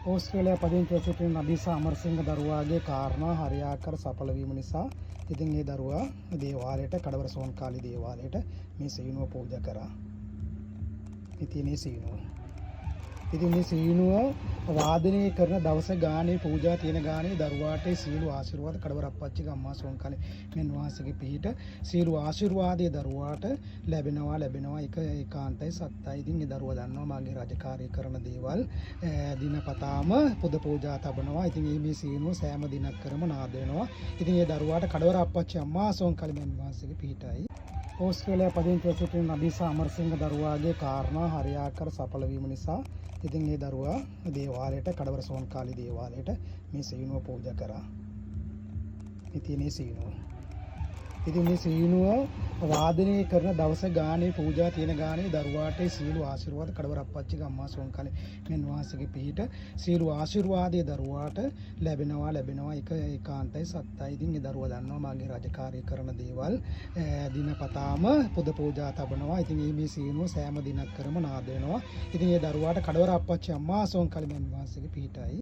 ඕස්ට්‍රේලියාවේ පදිංචිව සිටින නදීසා අමරසිංහ දරුවාගේ කාරණා හරියාකාර සඵල වීම නිසා ඉතින් ඒ දරුවා දේවාලයට කඩවර සෝන්කාලි දේවාලයට මේ සීනුව පූජා කරා. ඉතින් මේ සීනුව වාදනය කරන දවස ගානේ පූජා තියෙන ගානේ දරුවාට සීළු ආශිර්වාද කඩවර අප්පච්චිගේ අම්මා සෝන්කාලි මෙන් වාසගේ පිහිට සීළු ආශිර්වාදයේ දරුවාට ලැබෙනවා ඒකාන්තයි සත්‍යයි. ඉතින් ඒ දරුවා දන්නවා මාගේ රාජකාරී කරන දේවල් දිනපතාම පුද පූජා තබනවා. ඉතින් මේ සීනුව සෑම දිනක් කරම නාද වෙනවා. ඉතින් ඒ දරුවාට කඩවර අප්පච්චි අම්මා සෝන්කාලි මෙන් වාසගේ පිහිටයි. ඕස්ට්‍රේලියාවේ පදිංචිව සිටින නදීසා අමරසිංහ දරුවාගේ කාරණා හරියාකාර සඵල වීම නිසා ඉතින් ඒ දරුවා දේවාලයට කඩවර සෝන්කාලි දේවාලයට මේ සීනුව පූජා කරා. ඉතින් මේ සීනුව වාදනය කරන දවස ගානේ පූජා තියෙන ගානේ දරුවාට සීළු ආශිර්වාද කඩවර අප්පච්චිගේ අම්මා සෝන්කාලි මෙන් වාසගේ පිහිට සීළු ආශිර්වාදයේ දරුවාට ලැබෙනවා ඒකාන්තයි සත්‍යයි. ඉතින් ඒ දරුවා දන්නවා මාගේ රාජකාරී කරන දේවල් දිනපතාම පුද පූජා තබනවා. ඉතින් මේ සීනුව සෑම දිනක් කරම නාද වෙනවා. ඉතින් ඒ දරුවාට කඩවර අප්පච්චි අම්මා සෝන්කාලි මෙන් වාසගේ පිහිටයි.